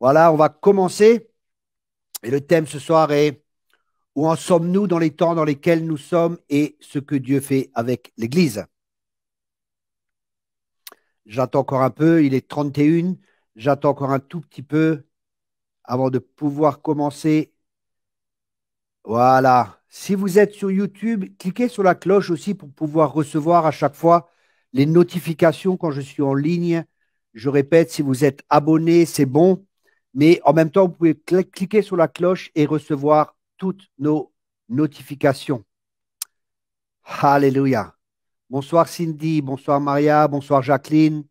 Voilà, on va commencer. Et le thème ce soir est: où en sommes-nous dans les temps dans lesquels nous sommes et ce que Dieu fait avec l'Église? J'attends encore un peu, il est 31. J'attends encore un tout petit peu avant de pouvoir commencer. Voilà. Si vous êtes sur YouTube, cliquez sur la cloche aussi pour pouvoir recevoir à chaque fois les notifications quand je suis en ligne. Je répète, si vous êtes abonné, c'est bon. Mais en même temps, vous pouvez cliquer sur la cloche et recevoir toutes nos notifications. Alléluia. Bonsoir Cindy, bonsoir Maria, bonsoir Jacqueline,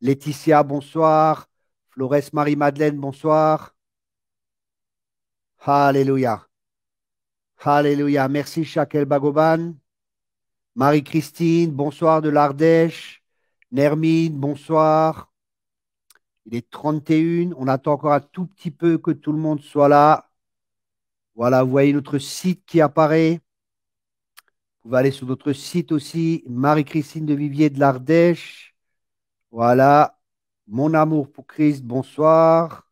Laetitia, bonsoir. Flores Marie-Madeleine, bonsoir. Alléluia. Alléluia. Merci Shakel Bagoban. Marie-Christine, bonsoir de l'Ardèche. Nermine, bonsoir. Il est 31. On attend encore un tout petit peu que tout le monde soit là. Voilà, vous voyez notre site qui apparaît. Vous pouvez aller sur notre site aussi. Marie-Christine de Vivier de l'Ardèche. Voilà. Mon amour pour Christ, bonsoir.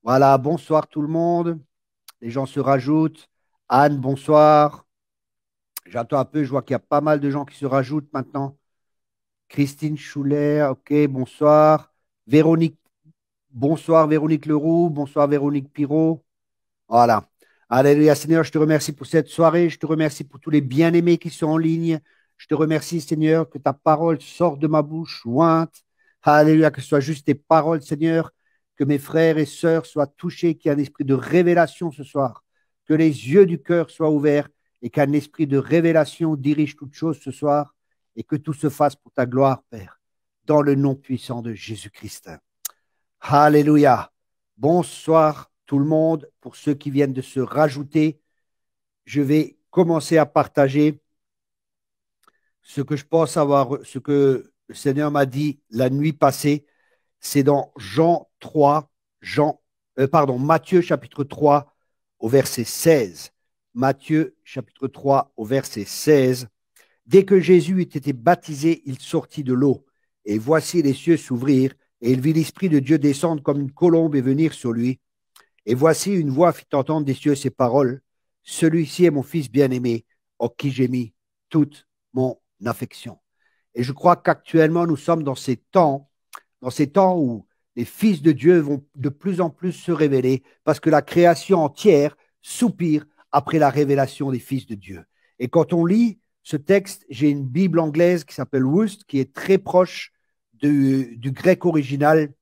Voilà, bonsoir tout le monde. Les gens se rajoutent. Anne, bonsoir. J'attends un peu, je vois qu'il y a pas mal de gens qui se rajoutent maintenant. Christine Schuller, ok, bonsoir. Véronique, bonsoir Véronique Leroux, bonsoir Véronique Pirot. Voilà. Alléluia, Seigneur, je te remercie pour cette soirée. Je te remercie pour tous les bien-aimés qui sont en ligne. Je te remercie, Seigneur, que ta parole sorte de ma bouche jointe. Alléluia, que ce soit juste tes paroles, Seigneur. Que mes frères et sœurs soient touchés, qu'il y ait un esprit de révélation ce soir. Que les yeux du cœur soient ouverts et qu'un esprit de révélation dirige toutes choses ce soir. Et que tout se fasse pour ta gloire, Père, dans le nom puissant de Jésus-Christ. Alléluia. Bonsoir tout le monde. Pour ceux qui viennent de se rajouter, je vais commencer à partager ce que je pense avoir, ce que le Seigneur m'a dit la nuit passée. C'est dans Matthieu chapitre 3 au verset 16. Matthieu chapitre 3 au verset 16. Dès que Jésus eut été baptisé, il sortit de l'eau. Et voici les cieux s'ouvrir, et il vit l'Esprit de Dieu descendre comme une colombe et venir sur lui. Et voici une voix fit entendre des cieux ces paroles. Celui-ci est mon Fils bien-aimé, en qui j'ai mis toute mon affection. Et je crois qu'actuellement, nous sommes dans ces temps où les fils de Dieu vont de plus en plus se révéler, parce que la création entière soupire après la révélation des fils de Dieu. Et quand on lit ce texte, j'ai une Bible anglaise qui s'appelle Wust, qui est très proche du grec original.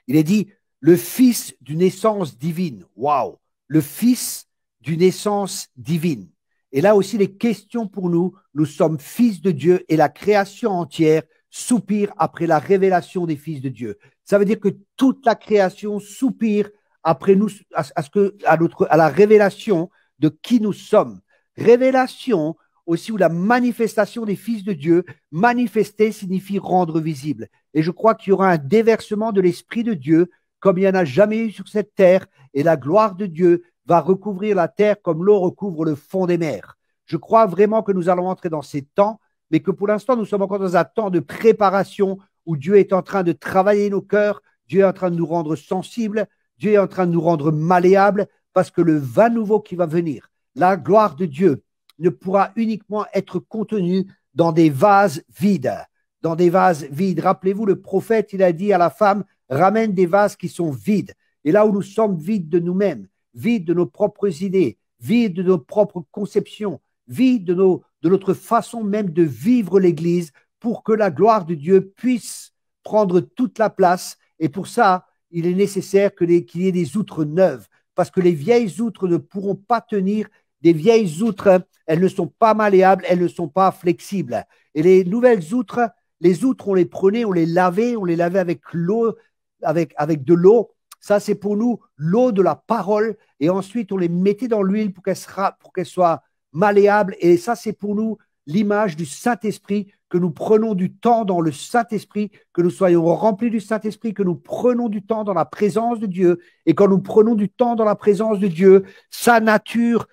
Il est dit le Fils d'une essence divine. Waouh! Le Fils d'une essence divine. Et là aussi, les questions pour nous, nous sommes fils de Dieu et la création entière soupire après la révélation des fils de Dieu. Ça veut dire que toute la création soupire après nous, à la révélation de qui nous sommes. Révélation aussi, où la manifestation des fils de Dieu, manifester signifie rendre visible. Et je crois qu'il y aura un déversement de l'Esprit de Dieu comme il n'y en a jamais eu sur cette terre, et la gloire de Dieu va recouvrir la terre comme l'eau recouvre le fond des mers. Je crois vraiment que nous allons entrer dans ces temps, mais que pour l'instant, nous sommes encore dans un temps de préparation où Dieu est en train de travailler nos cœurs, Dieu est en train de nous rendre sensibles, Dieu est en train de nous rendre malléables, parce que le vin nouveau qui va venir, la gloire de Dieu, ne pourra uniquement être contenu dans des vases vides. Dans des vases vides. Rappelez-vous, le prophète, il a dit à la femme, ramène des vases qui sont vides. Et là où nous sommes vides de nous-mêmes, vides de nos propres idées, vides de nos propres conceptions, vides de notre façon même de vivre l'Église, pour que la gloire de Dieu puisse prendre toute la place. Et pour ça, il est nécessaire qu'il y ait des outres neuves, parce que les vieilles outres ne pourront pas tenir. Des vieilles outres, elles ne sont pas malléables, elles ne sont pas flexibles. Et les nouvelles outres, les outres, on les prenait, on les lavait avec l'eau, avec de l'eau. Ça, c'est pour nous l'eau de la parole. Et ensuite, on les mettait dans l'huile pour qu'elles soient malléables. Et ça, c'est pour nous l'image du Saint-Esprit, que nous prenons du temps dans le Saint-Esprit, que nous soyons remplis du Saint-Esprit, que nous prenons du temps dans la présence de Dieu. Et quand nous prenons du temps dans la présence de Dieu, sa nature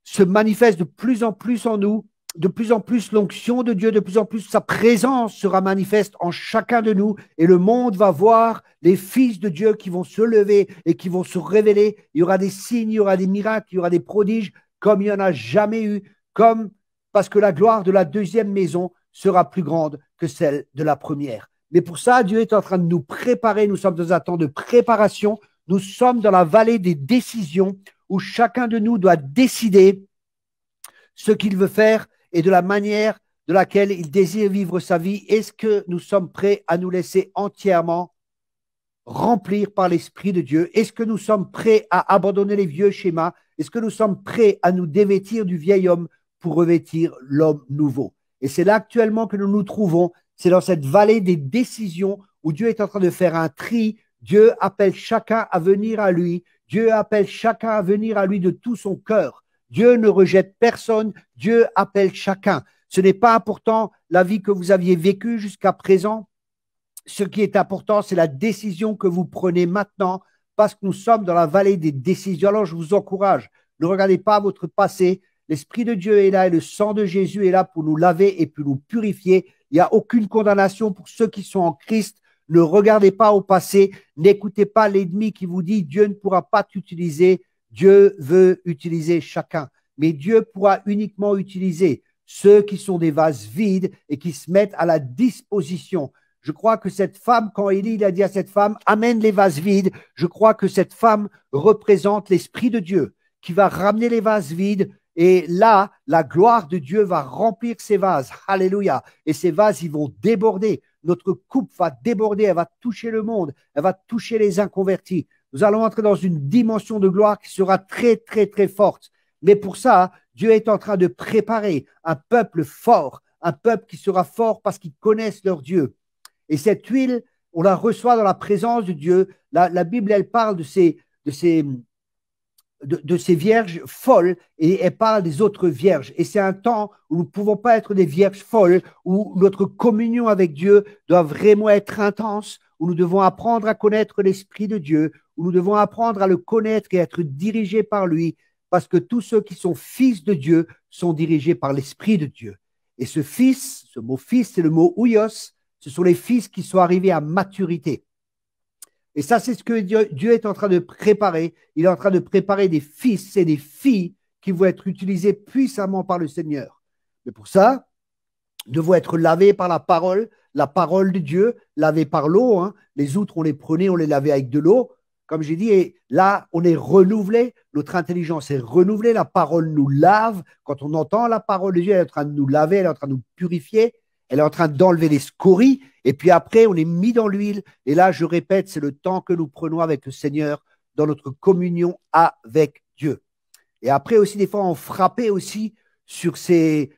se manifeste de plus en plus en nous, de plus en plus l'onction de Dieu, de plus en plus sa présence sera manifeste en chacun de nous et le monde va voir les fils de Dieu qui vont se lever et qui vont se révéler. Il y aura des signes, il y aura des miracles, il y aura des prodiges comme il n'y en a jamais eu, comme parce que la gloire de la deuxième maison sera plus grande que celle de la première. Mais pour ça, Dieu est en train de nous préparer. Nous sommes dans un temps de préparation. Nous sommes dans la vallée des décisions où chacun de nous doit décider ce qu'il veut faire et de la manière de laquelle il désire vivre sa vie. Est-ce que nous sommes prêts à nous laisser entièrement remplir par l'Esprit de Dieu? Est-ce que nous sommes prêts à abandonner les vieux schémas? Est-ce que nous sommes prêts à nous dévêtir du vieil homme pour revêtir l'homme nouveau? Et c'est là actuellement que nous nous trouvons. C'est dans cette vallée des décisions où Dieu est en train de faire un tri. Dieu appelle chacun à venir à lui. Dieu appelle chacun à venir à lui de tout son cœur. Dieu ne rejette personne. Dieu appelle chacun. Ce n'est pas important la vie que vous aviez vécue jusqu'à présent. Ce qui est important, c'est la décision que vous prenez maintenant parce que nous sommes dans la vallée des décisions. Alors, je vous encourage. Ne regardez pas votre passé. L'Esprit de Dieu est là et le sang de Jésus est là pour nous laver et pour nous purifier. Il n'y a aucune condamnation pour ceux qui sont en Christ. Ne regardez pas au passé. N'écoutez pas l'ennemi qui vous dit Dieu ne pourra pas t'utiliser. Dieu veut utiliser chacun. Mais Dieu pourra uniquement utiliser ceux qui sont des vases vides et qui se mettent à la disposition. Je crois que cette femme, quand Élie il a dit à cette femme, amène les vases vides, je crois que cette femme représente l'Esprit de Dieu qui va ramener les vases vides. Et là, la gloire de Dieu va remplir ces vases. Alléluia. Et ces vases, ils vont déborder. Notre coupe va déborder. Elle va toucher le monde. Elle va toucher les inconvertis. Nous allons entrer dans une dimension de gloire qui sera très, très, très forte. Mais pour ça, Dieu est en train de préparer un peuple fort. Un peuple qui sera fort parce qu'ils connaissent leur Dieu. Et cette huile, on la reçoit dans la présence de Dieu. La Bible, elle parle de ces vierges folles et elle parle des autres vierges. Et c'est un temps où nous ne pouvons pas être des vierges folles, où notre communion avec Dieu doit vraiment être intense, où nous devons apprendre à connaître l'Esprit de Dieu, où nous devons apprendre à le connaître et être dirigés par lui, parce que tous ceux qui sont fils de Dieu sont dirigés par l'Esprit de Dieu. Et ce fils, ce mot fils, c'est le mot ouios, ce sont les fils qui sont arrivés à maturité. Et ça, c'est ce que Dieu est en train de préparer. Il est en train de préparer des fils et des filles qui vont être utilisés puissamment par le Seigneur. Mais pour ça, nous devons être lavés par la parole de Dieu, lavés par l'eau. Hein. Les outres, on les prenait, on les lavait avec de l'eau. Comme j'ai dit, et là, on est renouvelé. Notre intelligence est renouvelée. La parole nous lave. Quand on entend la parole de Dieu, elle est en train de nous laver, elle est en train de nous purifier. Elle est en train d'enlever les scories. Et puis après, on est mis dans l'huile. Et là, je répète, c'est le temps que nous prenons avec le Seigneur dans notre communion avec Dieu. Et après aussi, des fois, on frappait aussi sur ces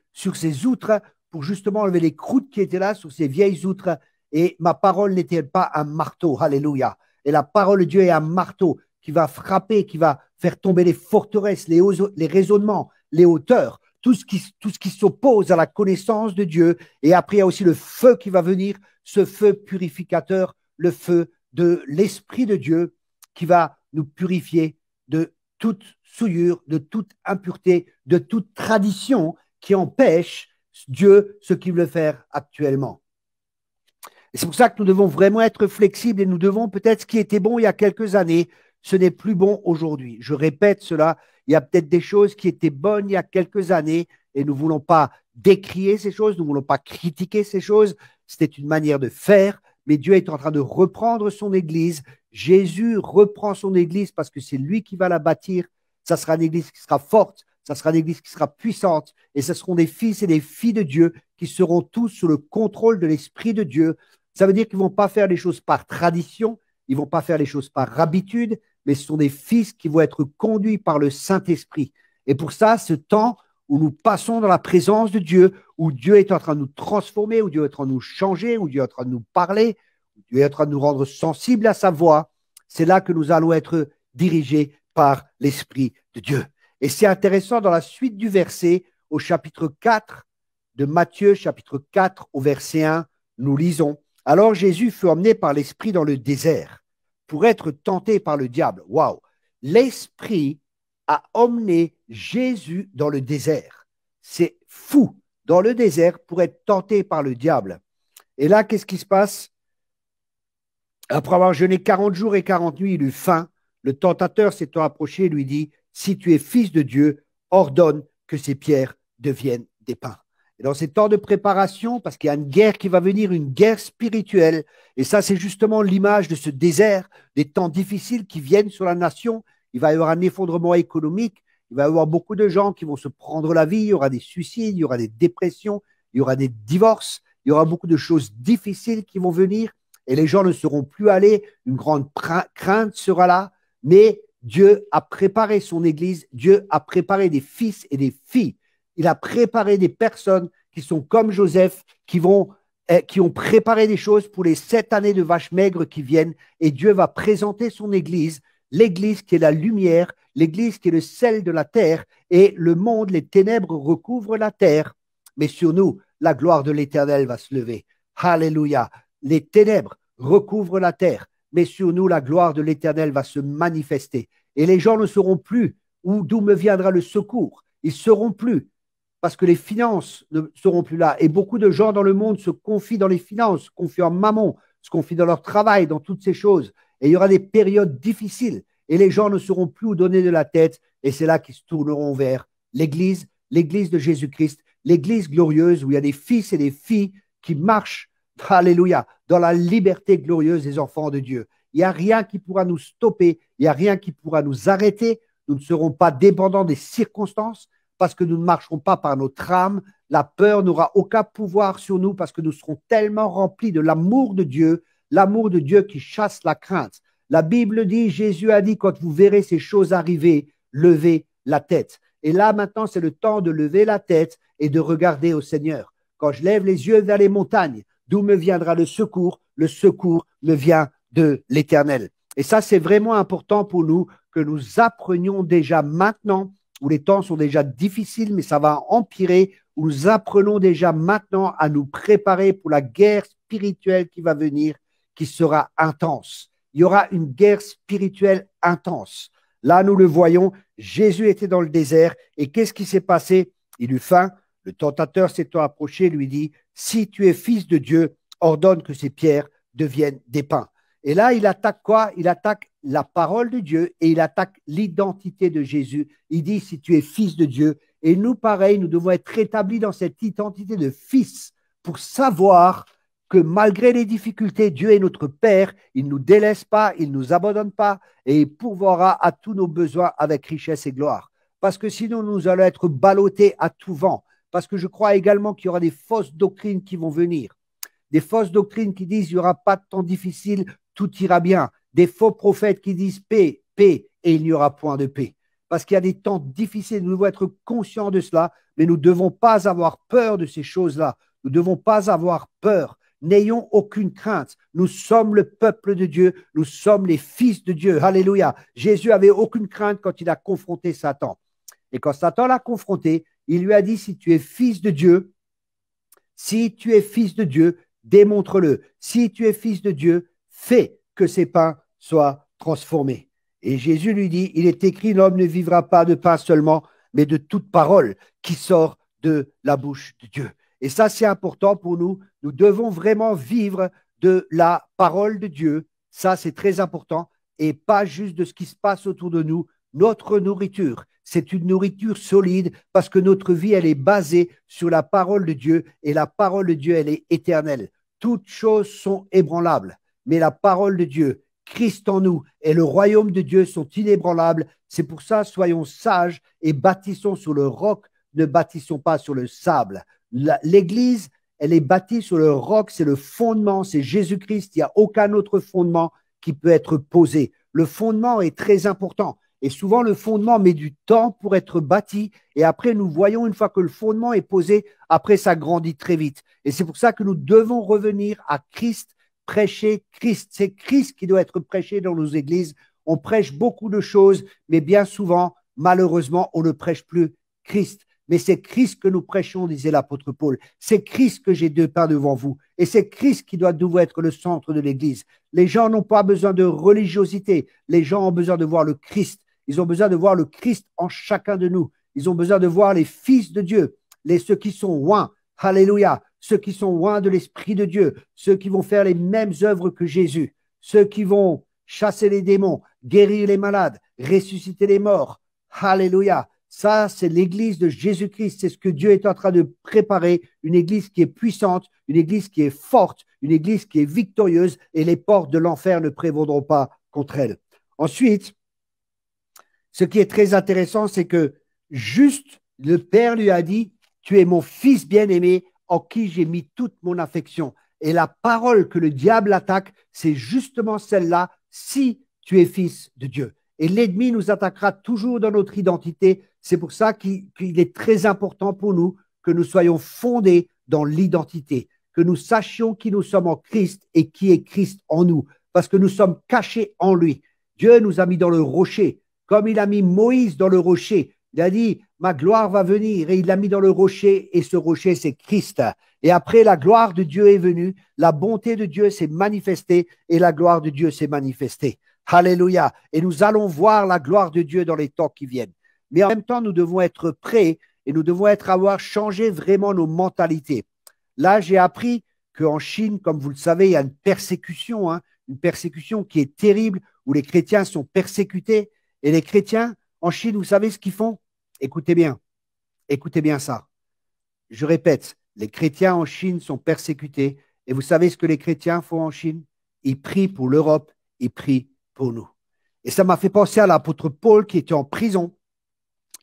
outres pour justement enlever les croûtes qui étaient là, sur ces vieilles outres. Et ma parole n'était pas un marteau. Alléluia. Et la parole de Dieu est un marteau qui va frapper, qui va faire tomber les forteresses, les raisonnements, les hauteurs. Tout ce qui s'oppose à la connaissance de Dieu. Et après, il y a aussi le feu qui va venir, ce feu purificateur, le feu de l'Esprit de Dieu qui va nous purifier de toute souillure, de toute impureté, de toute tradition qui empêche Dieu ce qu'il veut faire actuellement. Et c'est pour ça que nous devons vraiment être flexibles et nous devons peut-être ce qui était bon il y a quelques années, ce n'est plus bon aujourd'hui. Je répète cela. Il y a peut-être des choses qui étaient bonnes il y a quelques années et nous ne voulons pas décrier ces choses, nous ne voulons pas critiquer ces choses. C'était une manière de faire, mais Dieu est en train de reprendre son Église. Jésus reprend son Église parce que c'est lui qui va la bâtir. Ça sera une Église qui sera forte, ça sera une Église qui sera puissante et ce seront des fils et des filles de Dieu qui seront tous sous le contrôle de l'Esprit de Dieu. Ça veut dire qu'ils ne vont pas faire les choses par tradition, ils ne vont pas faire les choses par habitude, mais ce sont des fils qui vont être conduits par le Saint-Esprit. Et pour ça, ce temps où nous passons dans la présence de Dieu, où Dieu est en train de nous transformer, où Dieu est en train de nous changer, où Dieu est en train de nous parler, où Dieu est en train de nous rendre sensibles à sa voix, c'est là que nous allons être dirigés par l'Esprit de Dieu. Et c'est intéressant dans la suite du verset, au chapitre 4 de Matthieu, chapitre 4, au verset 1, nous lisons « Alors Jésus fut emmené par l'Esprit dans le désert pour être tenté par le diable. » Waouh! L'Esprit a emmené Jésus dans le désert. C'est fou. dans le désert pour être tenté par le diable. Et là, qu'est-ce qui se passe? Après avoir jeûné 40 jours et 40 nuits, il eut faim. Le tentateur s'étant approché lui dit, si tu es fils de Dieu, ordonne que ces pierres deviennent des pains. Et dans ces temps de préparation, parce qu'il y a une guerre qui va venir, une guerre spirituelle, et ça c'est justement l'image de ce désert, des temps difficiles qui viennent sur la nation, il va y avoir un effondrement économique, il va y avoir beaucoup de gens qui vont se prendre la vie, il y aura des suicides, il y aura des dépressions, il y aura des divorces, il y aura beaucoup de choses difficiles qui vont venir, et les gens ne seront plus allés, une grande crainte sera là, mais Dieu a préparé son Église, Dieu a préparé des fils et des filles. Il a préparé des personnes qui sont comme Joseph, qui ont préparé des choses pour les 7 années de vaches maigres qui viennent. Et Dieu va présenter son Église, l'Église qui est la lumière, l'Église qui est le sel de la terre. Et le monde, les ténèbres recouvrent la terre. Mais sur nous, la gloire de l'Éternel va se lever. Alléluia. Les ténèbres recouvrent la terre. Mais sur nous, la gloire de l'Éternel va se manifester. Et les gens ne sauront plus d'où me viendra le secours. Ils ne sauront plus parce que les finances ne seront plus là. Et beaucoup de gens dans le monde se confient dans les finances, se confient en mammon, se confient dans leur travail, dans toutes ces choses. Et il y aura des périodes difficiles. Et les gens ne sauront plus où donner de la tête. Et c'est là qu'ils se tourneront vers l'Église de Jésus-Christ, l'Église glorieuse où il y a des fils et des filles qui marchent, alléluia, dans la liberté glorieuse des enfants de Dieu. Il n'y a rien qui pourra nous stopper, il n'y a rien qui pourra nous arrêter. Nous ne serons pas dépendants des circonstances parce que nous ne marcherons pas par notre âme. La peur n'aura aucun pouvoir sur nous parce que nous serons tellement remplis de l'amour de Dieu qui chasse la crainte. La Bible dit, Jésus a dit, quand vous verrez ces choses arriver, levez la tête. Et là, maintenant, c'est le temps de lever la tête et de regarder au Seigneur. Quand je lève les yeux vers les montagnes, d'où me viendra le secours? Le secours me vient de l'Éternel. Et ça, c'est vraiment important pour nous que nous apprenions déjà maintenant, où les temps sont déjà difficiles, mais ça va empirer, où nous apprenons déjà maintenant à nous préparer pour la guerre spirituelle qui va venir, qui sera intense. Il y aura une guerre spirituelle intense. Là, nous le voyons, Jésus était dans le désert, et qu'est-ce qui s'est passé? Il eut faim. Le tentateur s'étant approché lui dit, si tu es fils de Dieu, ordonne que ces pierres deviennent des pains. Et là, il attaque quoi? Il attaque la parole de Dieu et il attaque l'identité de Jésus. Il dit, si tu es fils de Dieu, et nous, pareil, nous devons être rétablis dans cette identité de fils pour savoir que malgré les difficultés, Dieu est notre Père, il ne nous délaisse pas, il ne nous abandonne pas et il pourvoira à tous nos besoins avec richesse et gloire. Parce que sinon, nous allons être ballottés à tout vent. Parce que je crois également qu'il y aura des fausses doctrines qui vont venir. Des fausses doctrines qui disent il n'y aura pas de temps difficile, tout ira bien. Des faux prophètes qui disent paix, paix, et il n'y aura point de paix. Parce qu'il y a des temps difficiles, nous devons être conscients de cela, mais nous ne devons pas avoir peur de ces choses-là. Nous ne devons pas avoir peur. N'ayons aucune crainte. Nous sommes le peuple de Dieu, nous sommes les fils de Dieu. Alléluia. Jésus avait aucune crainte quand il a confronté Satan. Et quand Satan l'a confronté, il lui a dit, si tu es fils de Dieu, démontre-le. Si tu es fils de Dieu, fais que ces pains soient transformés. Et Jésus lui dit, il est écrit, l'homme ne vivra pas de pain seulement, mais de toute parole qui sort de la bouche de Dieu. Et ça, c'est important pour nous. Nous devons vraiment vivre de la parole de Dieu. Ça, c'est très important. Et pas juste de ce qui se passe autour de nous. Notre nourriture, c'est une nourriture solide parce que notre vie, elle est basée sur la parole de Dieu et la parole de Dieu, elle est éternelle. Toutes choses sont ébranlables, mais la parole de Dieu, Christ en nous et le royaume de Dieu sont inébranlables. C'est pour ça, soyons sages et bâtissons sur le roc, ne bâtissons pas sur le sable. L'Église, elle est bâtie sur le roc, c'est le fondement, c'est Jésus-Christ. Il n'y a aucun autre fondement qui peut être posé. Le fondement est très important. Et souvent, le fondement met du temps pour être bâti. Et après, nous voyons, une fois que le fondement est posé, après, ça grandit très vite. Et c'est pour ça que nous devons revenir à Christ, prêcher Christ. C'est Christ qui doit être prêché dans nos églises. On prêche beaucoup de choses, mais bien souvent, malheureusement, on ne prêche plus Christ. Mais c'est Christ que nous prêchons, disait l'apôtre Paul. C'est Christ que j'ai dépeint devant vous. Et c'est Christ qui doit devoir être le centre de l'Église. Les gens n'ont pas besoin de religiosité. Les gens ont besoin de voir le Christ. Ils ont besoin de voir le Christ en chacun de nous. Ils ont besoin de voir les fils de Dieu, ceux qui sont oints, Alléluia. Ceux qui sont loin de l'Esprit de Dieu, ceux qui vont faire les mêmes œuvres que Jésus, ceux qui vont chasser les démons, guérir les malades, ressusciter les morts. Alléluia. Ça, c'est l'Église de Jésus-Christ. C'est ce que Dieu est en train de préparer. Une Église qui est puissante, une Église qui est forte, une Église qui est victorieuse et les portes de l'enfer ne prévaudront pas contre elle. Ensuite, ce qui est très intéressant, c'est que juste le Père lui a dit, tu es mon fils bien-aimé en qui j'ai mis toute mon affection. Et la parole que le diable attaque, c'est justement celle-là, si tu es fils de Dieu. Et l'ennemi nous attaquera toujours dans notre identité. C'est pour ça qu'il est très important pour nous que nous soyons fondés dans l'identité, que nous sachions qui nous sommes en Christ et qui est Christ en nous, parce que nous sommes cachés en lui. Dieu nous a mis dans le rocher, comme il a mis Moïse dans le rocher. Il a dit, ma gloire va venir, et il l'a mis dans le rocher, et ce rocher, c'est Christ. Et après, la gloire de Dieu est venue, la bonté de Dieu s'est manifestée, et la gloire de Dieu s'est manifestée. Alléluia. Et nous allons voir la gloire de Dieu dans les temps qui viennent. Mais en même temps, nous devons être prêts, et nous devons avoir changé vraiment nos mentalités. Là, j'ai appris qu'en Chine, comme vous le savez, il y a une persécution qui est terrible, où les chrétiens sont persécutés. Et les chrétiens, en Chine, vous savez ce qu'ils font? Écoutez bien ça. Je répète, les chrétiens en Chine sont persécutés. Et vous savez ce que les chrétiens font en Chine? Ils prient pour l'Europe, ils prient pour nous. Et ça m'a fait penser à l'apôtre Paul qui était en prison,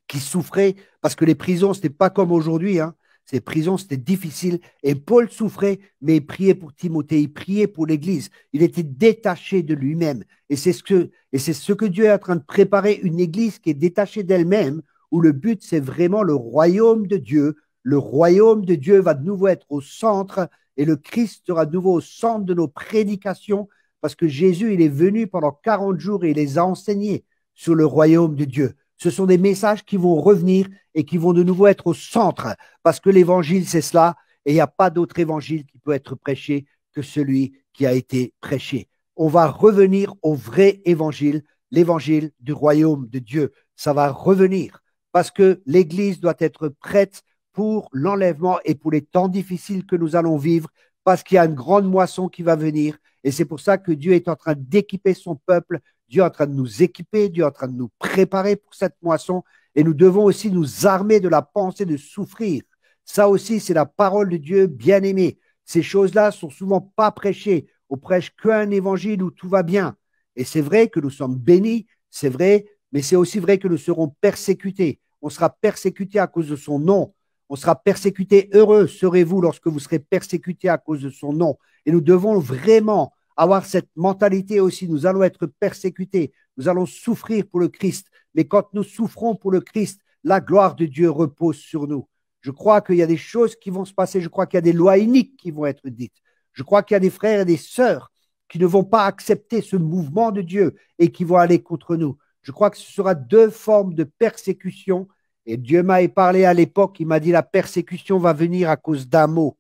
qui souffrait, parce que les prisons, ce n'était pas comme aujourd'hui, hein. Ces prisons, c'était difficile. Et Paul souffrait, mais il priait pour Timothée, il priait pour l'Église. Il était détaché de lui-même. Et c'est ce que Dieu est en train de préparer, une Église qui est détachée d'elle-même, où le but, c'est vraiment le royaume de Dieu. Le royaume de Dieu va de nouveau être au centre et le Christ sera de nouveau au centre de nos prédications parce que Jésus, il est venu pendant 40 jours et il les a enseignés sur le royaume de Dieu. Ce sont des messages qui vont revenir et qui vont de nouveau être au centre parce que l'évangile, c'est cela et il n'y a pas d'autre évangile qui peut être prêché que celui qui a été prêché. On va revenir au vrai évangile, l'évangile du royaume de Dieu. Ça va revenir parce que l'Église doit être prête pour l'enlèvement et pour les temps difficiles que nous allons vivre parce qu'il y a une grande moisson qui va venir. Et c'est pour ça que Dieu est en train d'équiper son peuple. Dieu est en train de nous équiper, Dieu est en train de nous préparer pour cette moisson et nous devons aussi nous armer de la pensée de souffrir. Ça aussi, c'est la parole de Dieu bien-aimée. Ces choses-là sont souvent pas prêchées. On prêche qu'un évangile où tout va bien. Et c'est vrai que nous sommes bénis, c'est vrai, mais c'est aussi vrai que nous serons persécutés. On sera persécutés à cause de son nom. On sera persécutés. Heureux serez-vous lorsque vous serez persécutés à cause de son nom. Et nous devons vraiment avoir cette mentalité aussi. Nous allons être persécutés. Nous allons souffrir pour le Christ. Mais quand nous souffrons pour le Christ, la gloire de Dieu repose sur nous. Je crois qu'il y a des choses qui vont se passer. Je crois qu'il y a des lois iniques qui vont être dites. Je crois qu'il y a des frères et des sœurs qui ne vont pas accepter ce mouvement de Dieu et qui vont aller contre nous. Je crois que ce sera deux formes de persécution. Et Dieu m'a parlé à l'époque, il m'a dit la persécution va venir à cause d'un mot.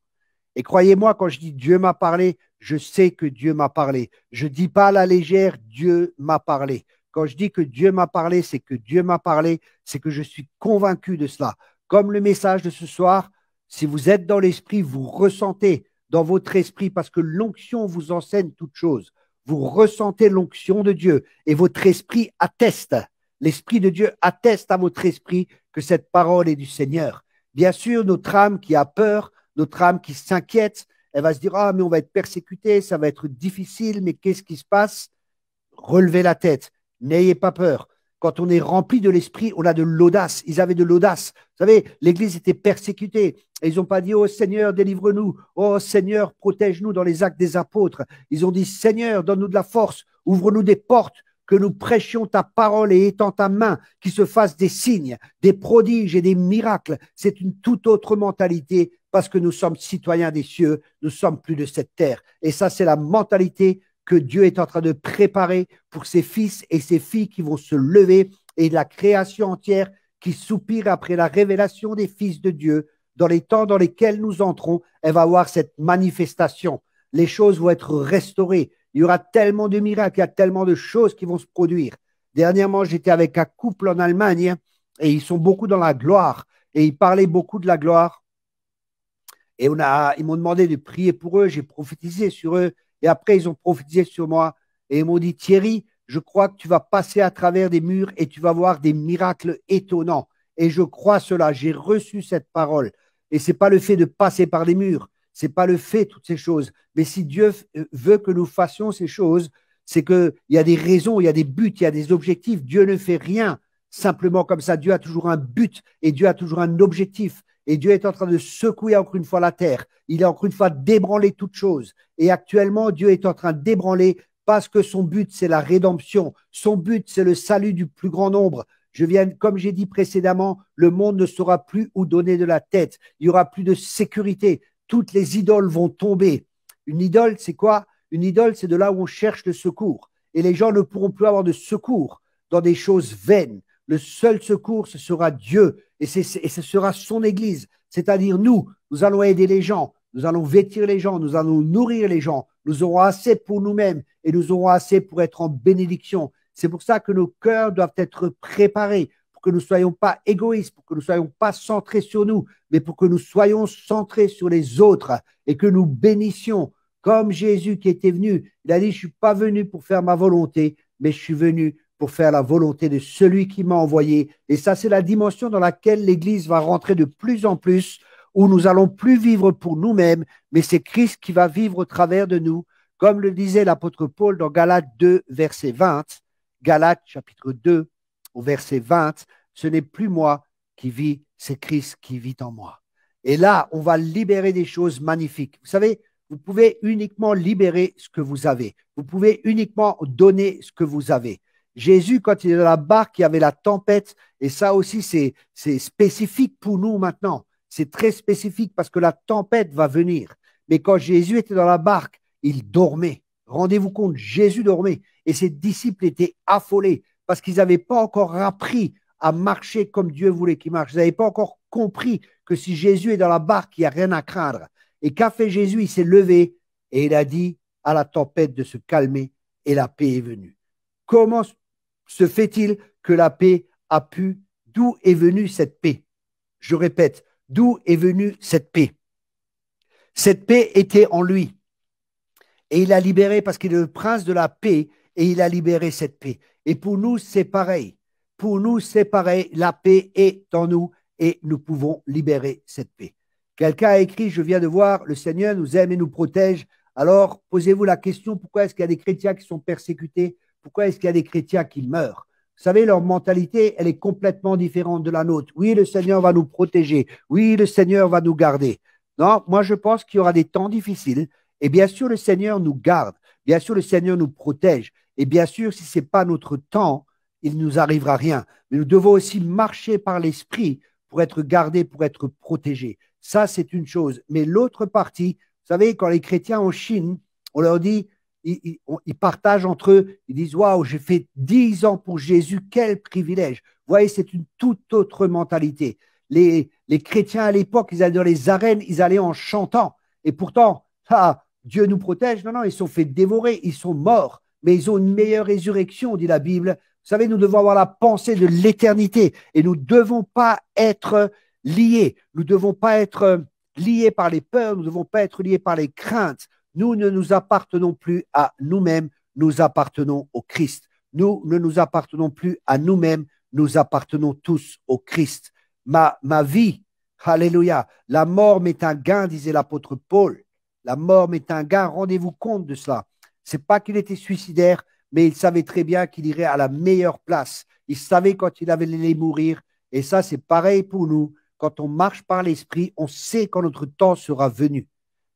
Et croyez-moi, quand je dis Dieu m'a parlé, je sais que Dieu m'a parlé. Je ne dis pas à la légère, Dieu m'a parlé. Quand je dis que Dieu m'a parlé, c'est que Dieu m'a parlé, c'est que je suis convaincu de cela. Comme le message de ce soir, si vous êtes dans l'esprit, vous ressentez dans votre esprit, parce que l'onction vous enseigne toute chose. Vous ressentez l'onction de Dieu et votre esprit atteste. L'esprit de Dieu atteste à votre esprit que cette parole est du Seigneur. Bien sûr, notre âme qui a peur, notre âme qui s'inquiète, elle va se dire, ah, mais on va être persécuté, ça va être difficile, mais qu'est-ce qui se passe? Relevez la tête, n'ayez pas peur. Quand on est rempli de l'esprit, on a de l'audace. Ils avaient de l'audace. Vous savez, l'Église était persécutée. Et ils n'ont pas dit, oh Seigneur, délivre-nous. Oh Seigneur, protège-nous dans les actes des apôtres. Ils ont dit, Seigneur, donne-nous de la force. Ouvre-nous des portes, que nous prêchions ta parole et étends ta main, qu'il se fasse des signes, des prodiges et des miracles. C'est une toute autre mentalité parce que nous sommes citoyens des cieux. Nous sommes plus de cette terre. Et ça, c'est la mentalité que Dieu est en train de préparer pour ses fils et ses filles qui vont se lever et la création entière qui soupire après la révélation des fils de Dieu. Dans les temps dans lesquels nous entrons, elle va avoir cette manifestation. Les choses vont être restaurées. Il y aura tellement de miracles, il y a tellement de choses qui vont se produire. Dernièrement, j'étais avec un couple en Allemagne et ils sont beaucoup dans la gloire et ils parlaient beaucoup de la gloire. Et ils m'ont demandé de prier pour eux, j'ai prophétisé sur eux, et après ils ont prophétisé sur moi, et ils m'ont dit, Thierry, je crois que tu vas passer à travers des murs et tu vas voir des miracles étonnants. Et je crois cela, j'ai reçu cette parole. Et ce n'est pas le fait de passer par des murs, ce n'est pas le fait de toutes ces choses. Mais si Dieu veut que nous fassions ces choses, c'est qu'il y a des raisons, il y a des buts, il y a des objectifs. Dieu ne fait rien simplement comme ça. Dieu a toujours un but et Dieu a toujours un objectif. Et Dieu est en train de secouer encore une fois la terre. Il est encore une fois d'ébranler toutes choses. Et actuellement, Dieu est en train d'ébranler parce que son but, c'est la rédemption. Son but, c'est le salut du plus grand nombre. Comme j'ai dit précédemment, le monde ne saura plus où donner de la tête. Il n'y aura plus de sécurité. Toutes les idoles vont tomber. Une idole, c'est quoi? Une idole, c'est de là où on cherche le secours. Et les gens ne pourront plus avoir de secours dans des choses vaines. Le seul secours, ce sera Dieu et ce sera son Église. C'est-à-dire nous allons aider les gens, nous allons vêtir les gens, nous allons nourrir les gens. Nous aurons assez pour nous-mêmes et nous aurons assez pour être en bénédiction. C'est pour ça que nos cœurs doivent être préparés, pour que nous ne soyons pas égoïstes, pour que nous ne soyons pas centrés sur nous, mais pour que nous soyons centrés sur les autres et que nous bénissions. Comme Jésus qui était venu, il a dit, je ne suis pas venu pour faire ma volonté, mais je suis venu pour faire la volonté de celui qui m'a envoyé. Et ça, c'est la dimension dans laquelle l'Église va rentrer de plus en plus, où nous allons plus vivre pour nous-mêmes, mais c'est Christ qui va vivre au travers de nous, comme le disait l'apôtre Paul dans Galates 2, verset 20. Galates chapitre 2, au verset 20, ce n'est plus moi qui vis, c'est Christ qui vit en moi. Et là, on va libérer des choses magnifiques. Vous savez, vous pouvez uniquement libérer ce que vous avez. Vous pouvez uniquement donner ce que vous avez. Jésus, quand il est dans la barque, il y avait la tempête, et ça aussi, c'est spécifique pour nous maintenant. C'est très spécifique parce que la tempête va venir. Mais quand Jésus était dans la barque, il dormait. Rendez-vous compte, Jésus dormait. Et ses disciples étaient affolés parce qu'ils n'avaient pas encore appris à marcher comme Dieu voulait qu'ils marchent. Ils n'avaient pas encore compris que si Jésus est dans la barque, il n'y a rien à craindre. Et qu'a fait Jésus? Il s'est levé et il a dit à la tempête de se calmer et la paix est venue. Comment se fait-il que la paix a pu? D'où est venue cette paix? Je répète, d'où est venue cette paix? Cette paix était en lui. Et il a libéré, parce qu'il est le prince de la paix, et il a libéré cette paix. Et pour nous, c'est pareil. Pour nous, c'est pareil. La paix est en nous et nous pouvons libérer cette paix. Quelqu'un a écrit, je viens de voir, le Seigneur nous aime et nous protège. Alors, posez-vous la question, pourquoi est-ce qu'il y a des chrétiens qui sont persécutés? Pourquoi est-ce qu'il y a des chrétiens qui meurent? Vous savez, leur mentalité, elle est complètement différente de la nôtre. Oui, le Seigneur va nous protéger. Oui, le Seigneur va nous garder. Non, moi, je pense qu'il y aura des temps difficiles. Et bien sûr, le Seigneur nous garde. Bien sûr, le Seigneur nous protège. Et bien sûr, si ce n'est pas notre temps, il ne nous arrivera rien. Mais nous devons aussi marcher par l'Esprit pour être gardés, pour être protégés. Ça, c'est une chose. Mais l'autre partie, vous savez, quand les chrétiens en Chine, on leur dit, ils partagent entre eux, ils disent, waouh, j'ai fait 10 ans pour Jésus, quel privilège. Vous voyez, c'est une toute autre mentalité. Les chrétiens à l'époque, ils allaient dans les arènes, ils allaient en chantant. Et pourtant, Dieu nous protège. Non, non, ils sont fait dévorer, ils sont morts, mais ils ont une meilleure résurrection, dit la Bible. Vous savez, nous devons avoir la pensée de l'éternité et nous ne devons pas être liés. Nous ne devons pas être liés par les peurs, nous ne devons pas être liés par les craintes. Nous ne nous appartenons plus à nous-mêmes, nous appartenons au Christ. Nous ne nous appartenons plus à nous-mêmes, nous appartenons tous au Christ. Ma vie, alléluia, la mort m'est un gain, disait l'apôtre Paul. La mort m'est un gain, rendez-vous compte de cela. Ce n'est pas qu'il était suicidaire, mais il savait très bien qu'il irait à la meilleure place. Il savait quand il allait mourir. Et ça, c'est pareil pour nous. Quand on marche par l'esprit, on sait quand notre temps sera venu.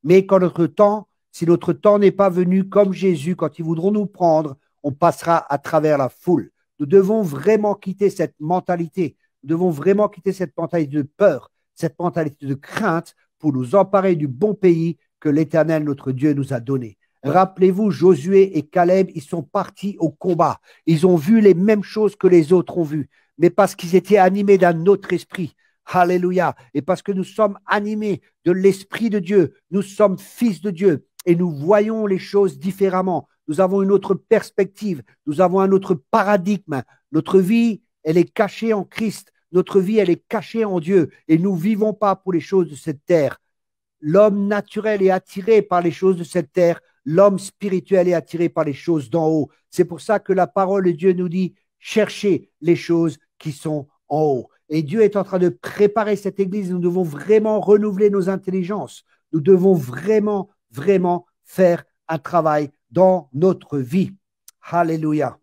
Mais quand notre temps, si notre temps n'est pas venu comme Jésus, quand ils voudront nous prendre, on passera à travers la foule. Nous devons vraiment quitter cette mentalité. Nous devons vraiment quitter cette mentalité de peur, cette mentalité de crainte pour nous emparer du bon pays que l'Éternel, notre Dieu, nous a donné. Rappelez-vous, Josué et Caleb, ils sont partis au combat. Ils ont vu les mêmes choses que les autres ont vues, mais parce qu'ils étaient animés d'un autre esprit. Alléluia. Et parce que nous sommes animés de l'Esprit de Dieu, nous sommes fils de Dieu et nous voyons les choses différemment. Nous avons une autre perspective, nous avons un autre paradigme. Notre vie, elle est cachée en Christ. Notre vie, elle est cachée en Dieu et nous ne vivons pas pour les choses de cette terre. L'homme naturel est attiré par les choses de cette terre. L'homme spirituel est attiré par les choses d'en haut. C'est pour ça que la parole de Dieu nous dit, cherchez les choses qui sont en haut. Et Dieu est en train de préparer cette église. Nous devons vraiment renouveler nos intelligences. Nous devons vraiment, vraiment faire un travail dans notre vie. Alléluia.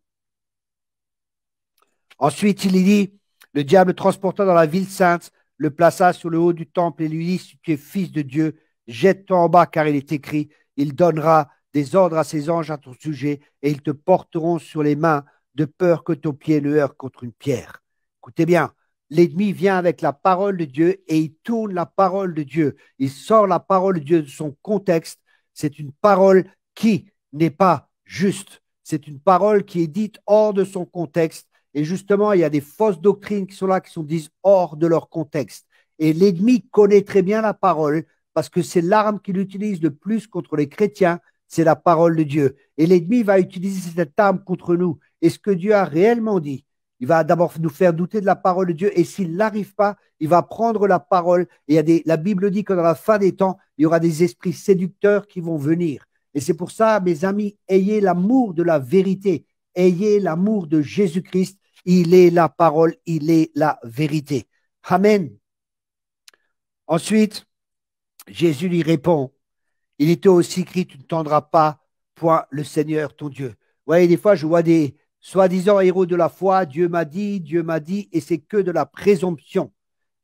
Ensuite, il dit, le diable transporta dans la ville sainte, le plaça sur le haut du temple et lui dit, si tu es fils de Dieu, jette-toi en bas, car il est écrit, il donnera des ordres à ses anges à ton sujet et ils te porteront sur les mains de peur que ton pied ne heurte contre une pierre. Écoutez bien, l'ennemi vient avec la parole de Dieu et il tourne la parole de Dieu. Il sort la parole de Dieu de son contexte. C'est une parole qui n'est pas juste. C'est une parole qui est dite hors de son contexte. Et justement, il y a des fausses doctrines qui sont là, qui sont dites hors de leur contexte. Et l'ennemi connaît très bien la parole parce que c'est l'arme qu'il utilise le plus contre les chrétiens, c'est la parole de Dieu. Et l'ennemi va utiliser cette arme contre nous. Et ce que Dieu a réellement dit, il va d'abord nous faire douter de la parole de Dieu. Et s'il n'arrive pas, il va prendre la parole. Et la Bible dit que dans la fin des temps, il y aura des esprits séducteurs qui vont venir. Et c'est pour ça, mes amis, ayez l'amour de la vérité. Ayez l'amour de Jésus-Christ. Il est la parole, il est la vérité. Amen. Ensuite, Jésus lui répond, il était aussi écrit, tu ne tendras pas point le Seigneur ton Dieu. Vous voyez, des fois, je vois des soi-disant héros de la foi, Dieu m'a dit, et c'est que de la présomption.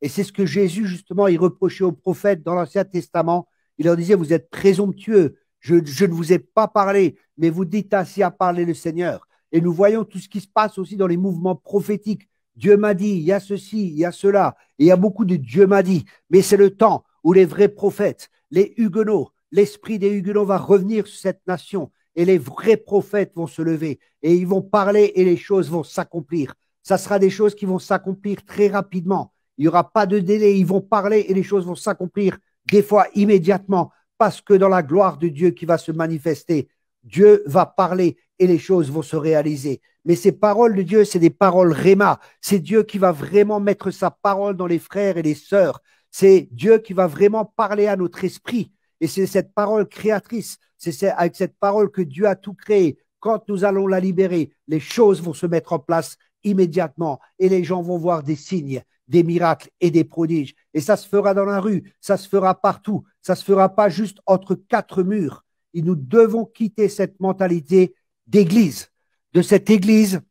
Et c'est ce que Jésus, justement, il reprochait aux prophètes dans l'Ancien Testament. Il leur disait, vous êtes présomptueux, je ne vous ai pas parlé, mais vous dites ainsi à parler le Seigneur. Et nous voyons tout ce qui se passe aussi dans les mouvements prophétiques. Dieu m'a dit, il y a ceci, il y a cela, et il y a beaucoup de Dieu m'a dit. Mais c'est le temps où les vrais prophètes, les Huguenots, l'esprit des Huguenots va revenir sur cette nation et les vrais prophètes vont se lever et ils vont parler et les choses vont s'accomplir. Ça sera des choses qui vont s'accomplir très rapidement. Il n'y aura pas de délai. Ils vont parler et les choses vont s'accomplir des fois immédiatement parce que dans la gloire de Dieu qui va se manifester, Dieu va parler et les choses vont se réaliser. Mais ces paroles de Dieu, c'est des paroles réma. C'est Dieu qui va vraiment mettre sa parole dans les frères et les sœurs. C'est Dieu qui va vraiment parler à notre esprit. Et c'est cette parole créatrice, c'est avec cette parole que Dieu a tout créé. Quand nous allons la libérer, les choses vont se mettre en place immédiatement et les gens vont voir des signes, des miracles et des prodiges. Et ça se fera dans la rue, ça se fera partout, ça ne se fera pas juste entre quatre murs. Et nous devons quitter cette mentalité d'église, de cette église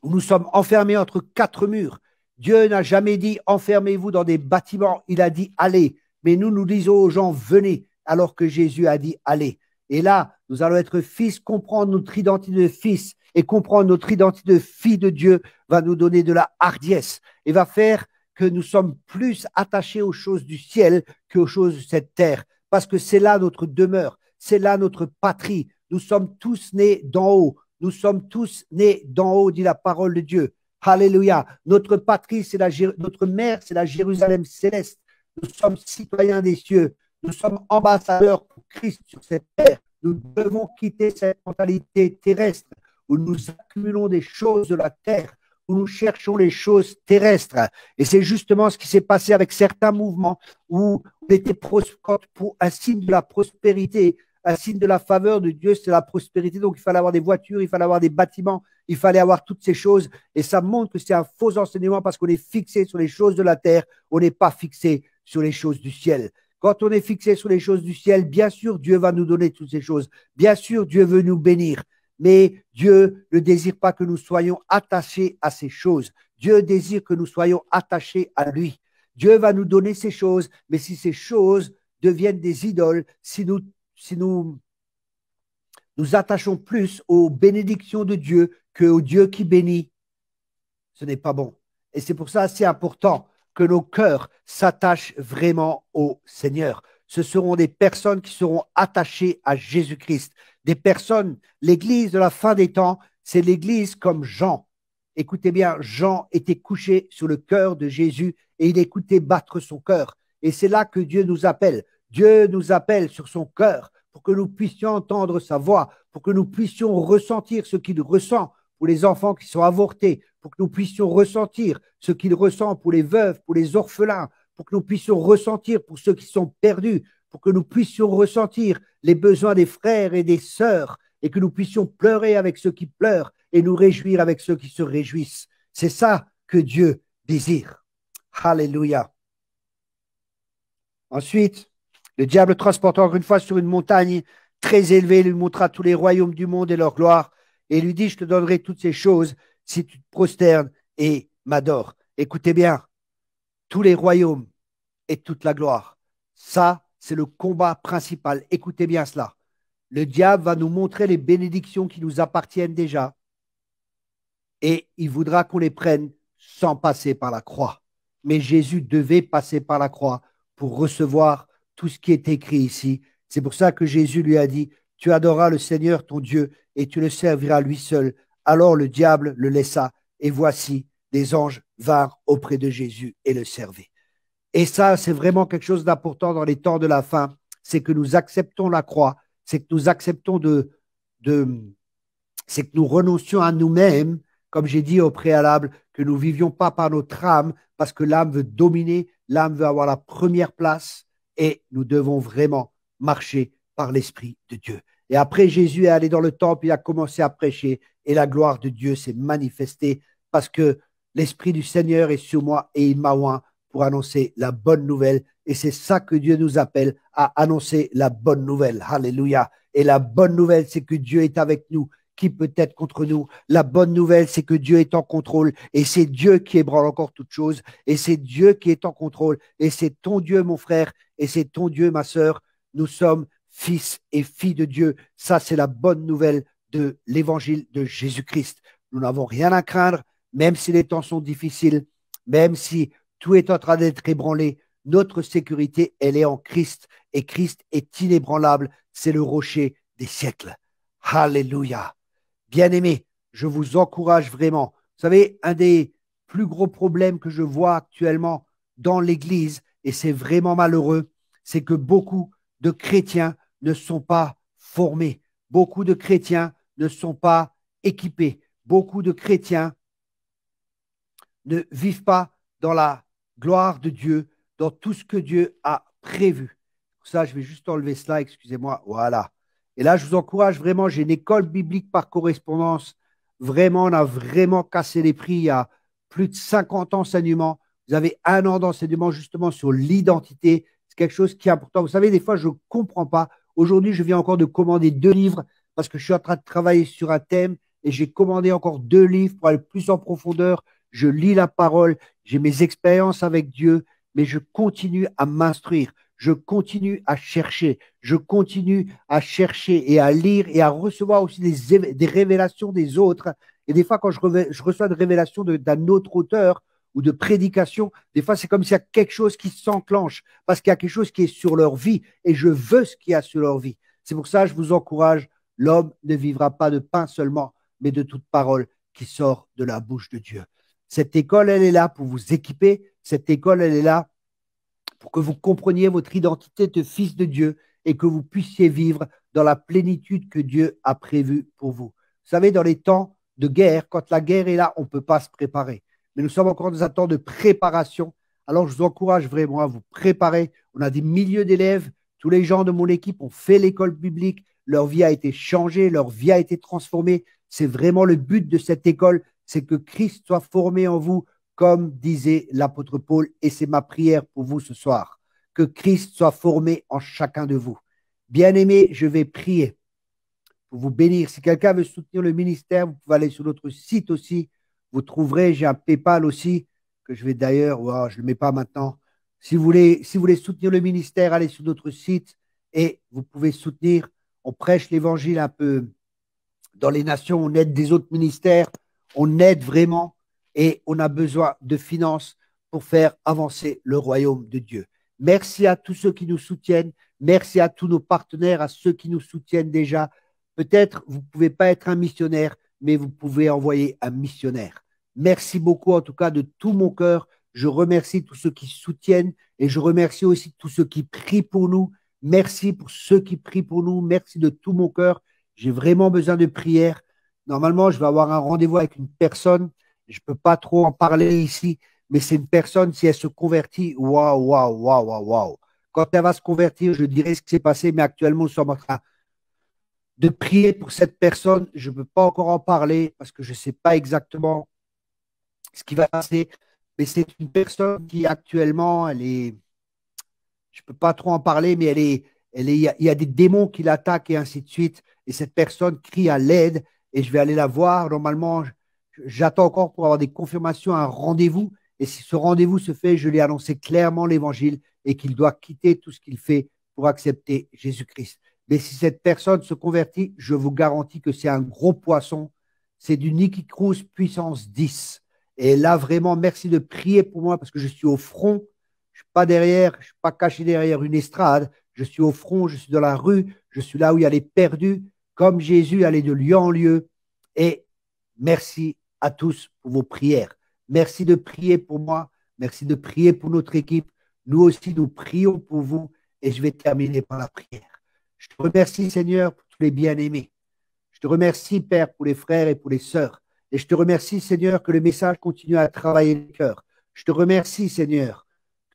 où nous sommes enfermés entre quatre murs. Dieu n'a jamais dit enfermez-vous dans des bâtiments, il a dit allez. Mais nous disons aux gens venez, alors que Jésus a dit allez. Et là, nous allons être fils, comprendre notre identité de fils et comprendre notre identité de fille de Dieu va nous donner de la hardiesse et va faire que nous sommes plus attachés aux choses du ciel qu'aux choses de cette terre. Parce que c'est là notre demeure, c'est là notre patrie. Nous sommes tous nés d'en haut. Nous sommes tous nés d'en haut, dit la parole de Dieu. Alléluia. Notre patrie, notre mère, c'est la Jérusalem céleste. Nous sommes citoyens des cieux. Nous sommes ambassadeurs pour Christ sur cette terre. Nous devons quitter cette mentalité terrestre où nous accumulons des choses de la terre, où nous cherchons les choses terrestres. Et c'est justement ce qui s'est passé avec certains mouvements où on était pour un signe de la prospérité, un signe de la faveur de Dieu, c'est la prospérité. Donc, il fallait avoir des voitures, il fallait avoir des bâtiments, il fallait avoir toutes ces choses. Et ça montre que c'est un faux enseignement parce qu'on est fixé sur les choses de la terre, on n'est pas fixé sur les choses du ciel. Quand on est fixé sur les choses du ciel, bien sûr, Dieu va nous donner toutes ces choses. Bien sûr, Dieu veut nous bénir. Mais Dieu ne désire pas que nous soyons attachés à ces choses. Dieu désire que nous soyons attachés à lui. Dieu va nous donner ces choses, mais si ces choses deviennent des idoles, si nous nous attachons plus aux bénédictions de Dieu qu'au Dieu qui bénit, ce n'est pas bon. Et c'est pour ça c'est important que nos cœurs s'attachent vraiment au Seigneur. Ce seront des personnes qui seront attachées à Jésus-Christ. Des personnes, l'église de la fin des temps, c'est l'église comme Jean. Écoutez bien, Jean était couché sur le cœur de Jésus et il écoutait battre son cœur. Et c'est là que Dieu nous appelle. Dieu nous appelle sur son cœur pour que nous puissions entendre sa voix, pour que nous puissions ressentir ce qu'il ressent pour les enfants qui sont avortés, pour que nous puissions ressentir ce qu'il ressent pour les veuves, pour les orphelins, pour que nous puissions ressentir, pour ceux qui sont perdus, pour que nous puissions ressentir les besoins des frères et des sœurs, et que nous puissions pleurer avec ceux qui pleurent et nous réjouir avec ceux qui se réjouissent. C'est ça que Dieu désire. Alléluia. Ensuite, le diable transporte encore une fois sur une montagne très élevée, lui montra tous les royaumes du monde et leur gloire, et lui dit, je te donnerai toutes ces choses si tu te prosternes et m'adores. Écoutez bien, tous les royaumes et toute la gloire. Ça, c'est le combat principal. Écoutez bien cela. Le diable va nous montrer les bénédictions qui nous appartiennent déjà, et il voudra qu'on les prenne sans passer par la croix. Mais Jésus devait passer par la croix pour recevoir tout ce qui est écrit ici. C'est pour ça que Jésus lui a dit, tu adoreras le Seigneur ton Dieu et tu le serviras lui seul. Alors le diable le laissa et voici, des anges vinrent auprès de Jésus et le servaient. Et ça, c'est vraiment quelque chose d'important dans les temps de la fin, c'est que nous acceptons la croix, c'est que nous acceptons c'est que nous renoncions à nous-mêmes, comme j'ai dit au préalable, que nous ne vivions pas par notre âme, parce que l'âme veut dominer, l'âme veut avoir la première place, et nous devons vraiment marcher par l'Esprit de Dieu. Et après, Jésus est allé dans le temple, il a commencé à prêcher, et la gloire de Dieu s'est manifestée, parce que l'Esprit du Seigneur est sur moi, et il m'a oint pour annoncer la bonne nouvelle. Et c'est ça que Dieu nous appelle, à annoncer la bonne nouvelle. Alléluia. Et la bonne nouvelle, c'est que Dieu est avec nous. Qui peut être contre nous? La bonne nouvelle, c'est que Dieu est en contrôle et c'est Dieu qui ébranle encore toutes choses et c'est Dieu qui est en contrôle et c'est ton Dieu, mon frère, et c'est ton Dieu, ma sœur. Nous sommes fils et filles de Dieu. Ça, c'est la bonne nouvelle de l'évangile de Jésus-Christ. Nous n'avons rien à craindre, même si les temps sont difficiles, même si tout est en train d'être ébranlé. Notre sécurité, elle est en Christ et Christ est inébranlable. C'est le rocher des siècles. Alléluia. Bien-aimés, je vous encourage vraiment. Vous savez, un des plus gros problèmes que je vois actuellement dans l'Église, et c'est vraiment malheureux, c'est que beaucoup de chrétiens ne sont pas formés. Beaucoup de chrétiens ne sont pas équipés. Beaucoup de chrétiens ne vivent pas dans la gloire de Dieu, dans tout ce que Dieu a prévu. Pour ça, je vais juste enlever cela, excusez-moi. Voilà. Et là, je vous encourage vraiment, j'ai une école biblique par correspondance. Vraiment, on a vraiment cassé les prix. Il y a plus de 50 enseignements. Vous avez 1 an d'enseignement justement sur l'identité. C'est quelque chose qui est important. Vous savez, des fois, je ne comprends pas. Aujourd'hui, je viens encore de commander 2 livres parce que je suis en train de travailler sur un thème et j'ai commandé encore 2 livres pour aller plus en profondeur. Je lis la parole, j'ai mes expériences avec Dieu, mais je continue à m'instruire. Je continue à chercher, et à lire et à recevoir aussi des révélations des autres. Et des fois, quand je reçois des révélations d'un autre auteur ou de prédication, des fois, c'est comme s'il y a quelque chose qui s'enclenche parce qu'il y a quelque chose qui est sur leur vie et je veux ce qu'il y a sur leur vie. C'est pour ça que je vous encourage, l'homme ne vivra pas de pain seulement, mais de toute parole qui sort de la bouche de Dieu. Cette école, elle est là pour vous équiper. Cette école, elle est là pour que vous compreniez votre identité de fils de Dieu et que vous puissiez vivre dans la plénitude que Dieu a prévue pour vous. Vous savez, dans les temps de guerre, quand la guerre est là, on ne peut pas se préparer. Mais nous sommes encore dans un temps de préparation. Alors, je vous encourage vraiment à vous préparer. On a des milliers d'élèves. Tous les gens de mon équipe ont fait l'école biblique. Leur vie a été changée, leur vie a été transformée. C'est vraiment le but de cette école, c'est que Christ soit formé en vous, comme disait l'apôtre Paul, et c'est ma prière pour vous ce soir, que Christ soit formé en chacun de vous. Bien-aimés, je vais prier pour vous bénir. Si quelqu'un veut soutenir le ministère, vous pouvez aller sur notre site aussi. Vous trouverez, j'ai un PayPal aussi, que je vais d'ailleurs, je ne le mets pas maintenant. Si vous voulez soutenir le ministère, allez sur notre site et vous pouvez soutenir. On prêche l'évangile un peu dans les nations, on aide des autres ministères, on aide vraiment et on a besoin de finances pour faire avancer le royaume de Dieu. Merci à tous ceux qui nous soutiennent. Merci à tous nos partenaires, à ceux qui nous soutiennent déjà. Peut-être vous ne pouvez pas être un missionnaire, mais vous pouvez envoyer un missionnaire. Merci beaucoup en tout cas de tout mon cœur. Je remercie tous ceux qui soutiennent et je remercie aussi tous ceux qui prient pour nous. Merci pour ceux qui prient pour nous. Merci de tout mon cœur. J'ai vraiment besoin de prière. Normalement, je vais avoir un rendez-vous avec une personne. Je ne peux pas trop en parler ici, mais c'est une personne, si elle se convertit, waouh, waouh, waouh, waouh, waouh. Quand elle va se convertir, je dirais ce qui s'est passé, mais actuellement, nous sommes en train de prier pour cette personne. Je ne peux pas encore en parler parce que je ne sais pas exactement ce qui va passer, mais c'est une personne qui actuellement, elle est, je ne peux pas trop en parler, mais il y a des démons qui l'attaquent et ainsi de suite. Et cette personne crie à l'aide et je vais aller la voir. Normalement, j'attends encore pour avoir des confirmations, un rendez-vous. Et si ce rendez-vous se fait, je lui ai annoncé clairement l'évangile et qu'il doit quitter tout ce qu'il fait pour accepter Jésus-Christ. Mais si cette personne se convertit, je vous garantis que c'est un gros poisson. C'est du Nicky Cruz puissance 10. Et là, vraiment, merci de prier pour moi parce que je suis au front. Je suis pas derrière, je suis pas caché derrière une estrade. Je suis au front, je suis dans la rue, je suis là où il y a les perdus, comme Jésus allait de lieu en lieu. Et merci à tous pour vos prières. Merci de prier pour moi. Merci de prier pour notre équipe. Nous aussi, nous prions pour vous. Et je vais terminer par la prière. Je te remercie, Seigneur, pour tous les bien-aimés. Je te remercie, Père, pour les frères et pour les sœurs. Et je te remercie, Seigneur, que le message continue à travailler le cœur. Je te remercie, Seigneur.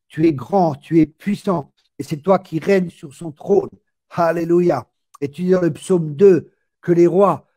Tu es grand, tu es puissant. Et c'est toi qui règnes sur son trône. Alléluia. Et tu dis dans le psaume 2 que les rois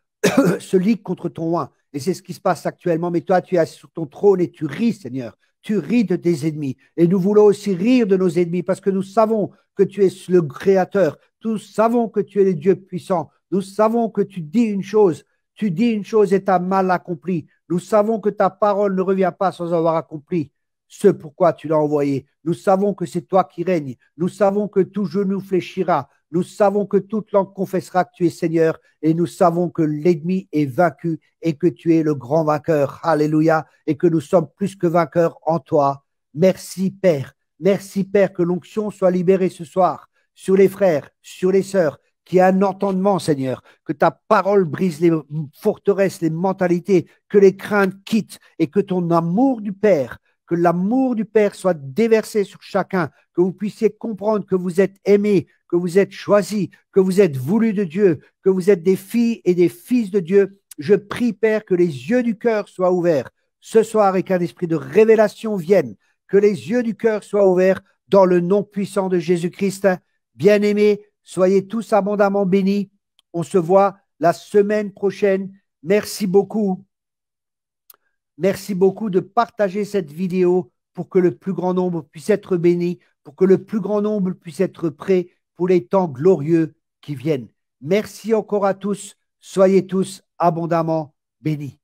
se liguent contre ton roi. Et c'est ce qui se passe actuellement. Mais toi, tu es assis sur ton trône et tu ris, Seigneur. Tu ris de tes ennemis. Et nous voulons aussi rire de nos ennemis parce que nous savons que tu es le Créateur. Nous savons que tu es le Dieu puissant. Nous savons que tu dis une chose et tu as mal accompli. Nous savons que ta parole ne revient pas sans avoir accompli ce pourquoi tu l'as envoyé. Nous savons que c'est toi qui règnes. Nous savons que tout genou fléchira. Nous savons que toute langue confessera que tu es Seigneur et nous savons que l'ennemi est vaincu et que tu es le grand vainqueur. Alléluia. Et que nous sommes plus que vainqueurs en toi. Merci Père. Merci Père que l'onction soit libérée ce soir sur les frères, sur les sœurs, qu'il y ait un entendement, Seigneur, que ta parole brise les forteresses, les mentalités, que les craintes quittent et que ton amour du Père, que l'amour du Père soit déversé sur chacun, que vous puissiez comprendre que vous êtes aimés, que vous êtes choisis, que vous êtes voulus de Dieu, que vous êtes des filles et des fils de Dieu. Je prie, Père, que les yeux du cœur soient ouverts ce soir et qu'un esprit de révélation vienne, que les yeux du cœur soient ouverts dans le nom puissant de Jésus-Christ. Bien-aimés, soyez tous abondamment bénis. On se voit la semaine prochaine. Merci beaucoup. Merci beaucoup de partager cette vidéo pour que le plus grand nombre puisse être béni, pour que le plus grand nombre puisse être prêt pour les temps glorieux qui viennent. Merci encore à tous. Soyez tous abondamment bénis.